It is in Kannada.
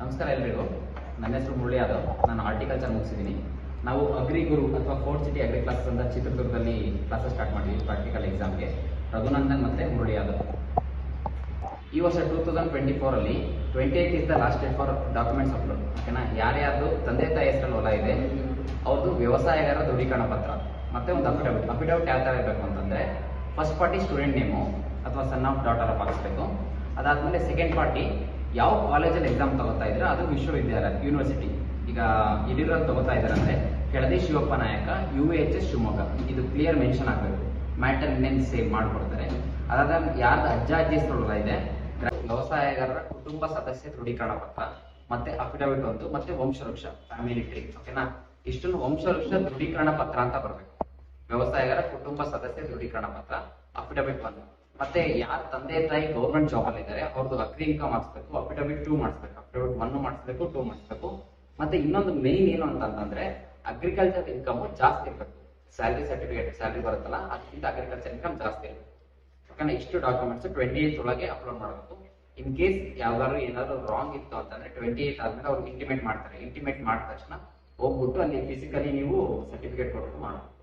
ನಮಸ್ಕಾರ ಎಲ್ರಿಗೂ. ನನ್ನ ಹೆಸರು ಮುರಳಿ ಯಾದವ್. ನಾನು ಹಾರ್ಟಿಕಲ್ಚರ್ ಮುಗಿಸಿದ್ದೀನಿ. ನಾವು ಅಗ್ರಿ ಗುರು ಅಥವಾ ಫೋರ್ಟ್ ಸಿಟಿ ಅಗ್ರಿ ಕ್ಲಾಸಸ್ ಅಂತ ಚಿತ್ರದುರ್ಗದಲ್ಲಿ ಕ್ಲಾಸಸ್ ಸ್ಟಾರ್ಟ್ ಮಾಡಿದ್ವಿ ಪ್ರಾಕ್ಟಿಕಲ್ ಎಕ್ಸಾಮ್ಗೆ. ರಘುನಂದನ್ ಮತ್ತೆ ಮುರಳಿ ಯಾದವ್. ಈ ವರ್ಷ 2024 ಅಲ್ಲಿ 28 is the last date for documents upload. ಓಕೆನಾ? ಯಾರ್ಯಾರ್ದು ತಂದೆ ತಾಯಿ ಹೆಸರಲ್ಲಿ ಹೊಲ ಇದೆ ಅವ್ರದ್ದು ವ್ಯವಸಾಯಗಾರ ದೃಢೀಕರಣ ಪತ್ರ ಮತ್ತೆ ಒಂದು ಅಫಿಡವಿಟ್ ಯಾವ ಥರ ಇರಬೇಕು ಅಂತಂದ್ರೆ, ಫಸ್ಟ್ ಪಾರ್ಟಿ ಸ್ಟೂಡೆಂಟ್ ನೇಮು ಅಥವಾ ಸನ್ ಆಫ್ ಡಾಟರ್ ಆಫ್ ಹಾಕಿಸ್ಬೇಕು. ಅದಾದ್ಮೇಲೆ ಸೆಕೆಂಡ್ ಪಾರ್ಟಿ ಯಾವ ಕಾಲೇಜಲ್ಲಿ ಎಕ್ಸಾಮ್ ತಗೋತಾ ಇದ್ರೆ ಅದು ವಿಶ್ವವಿದ್ಯಾಲಯ ಯೂನಿವರ್ಸಿಟಿ. ಈಗ ಯಡಿಯೂರಲ್ಲಿ ತಗೋತಾ ಇದ್ದಾರೆ ಅಂದ್ರೆ ಕೆಳದಿ ಶಿವಪ್ಪ ನಾಯಕ UHS ಶಿವಮೊಗ್ಗ, ಇದು ಕ್ಲಿಯರ್ ಮೆನ್ಷನ್ ಆಗಬೇಕು. ಮ್ಯಾಟರ್ ಇನ್ನೇನು ಸೇವ್ ಮಾಡಿಕೊಡ್ತಾರೆ. ಅದಾದ್ಮೇಲೆ ಯಾರ್ದು ಅಜ್ಜ ಅಜ್ಜಿ ಹೆಸರು ಇದೆ, ವ್ಯವಸಾಯಗಾರರ ಕುಟುಂಬ ಸದಸ್ಯ ದೃಢೀಕರಣ ಪತ್ರ ಮತ್ತೆ ಅಫಿಡವಿಟ್ ಒಂದು ಮತ್ತೆ ವಂಶವೃಕ್ಷ ಫ್ಯಾಮಿಲಿ ಟ್ರೀ. ಓಕೆನಾ? ಇಷ್ಟನ್ನು ವಂಶವೃಕ್ಷ ದೃಢೀಕರಣ ಪತ್ರ ಅಂತ ಬರಬೇಕು. ವ್ಯವಸಾಯಗಾರ ಕುಟುಂಬ ಸದಸ್ಯ ದೃಢೀಕರಣ ಪತ್ರ, ಅಫಿಡವಿಟ್ ಒಂದು, ಮತ್ತೆ ಯಾರ ತಂದೆ ತಾಯಿ ಗೌರ್ಮೆಂಟ್ ಜಾಬ್ ಅಲ್ಲಿ ಇದ್ದಾರೆ ಅವ್ರದ್ದು ಅಗ್ರಿ ಇನ್ಕಮ್ ಮಾಡಿಸ್ಬೇಕು, ಅಫಿಡವಿಟ್ 2 ಮಾಡಿಸ್ಬೇಕು, ಅಫಿಡವಿಟ್ 1 ಮಾಡಿಸ್ಬೇಕು, 2 ಮಾಡಿಸ್ಬೇಕು. ಮತ್ತೆ ಇನ್ನೊಂದು ಮೇನ್ ಏನು ಅಂತಂದ್ರೆ ಅಗ್ರಿಕಲ್ಚರ್ ಇನ್ಕಮ್ ಜಾಸ್ತಿ ಇರಬೇಕು. ಸ್ಯಾಲರಿ ಸರ್ಟಿಫಿಕೇಟ್ ಸ್ಯಾಲರಿ ಬರುತ್ತಲ್ಲ ಅದಕ್ಕಿಂತ ಅಗ್ರಿಕಲ್ಚರ್ ಇನ್ಕಮ್ ಜಾಸ್ತಿ ಇರಬೇಕು. ಯಾಕಂದ್ರೆ ಇಷ್ಟು ಡಾಕ್ಯುಮೆಂಟ್ಸ್ 28 ಒಳಗೆ ಅಪ್ಲೋಡ್ ಮಾಡಬೇಕು. ಇನ್ ಕೇಸ್ ಯಾವ್ದಾದ್ರು ಏನಾದ್ರು ರಾಂಗ್ ಇತ್ತು ಅಂತಂದ್ರೆ 28 ಆದ್ಮೇಲೆ ಅವ್ರು ಇಂಟಿಮೇಟ್ ಮಾಡ್ತಾರೆ. ಇಂಟಿಮೇಟ್ ಮಾಡಿದ ತಕ್ಷಣ ಹೋಗ್ಬಿಟ್ಟು ಅಲ್ಲಿ ಫಿಸಿಕಲಿ ನೀವು ಸರ್ಟಿಫಿಕೇಟ್ ಕೊಟ್ಟು ಮಾಡಬೇಕು.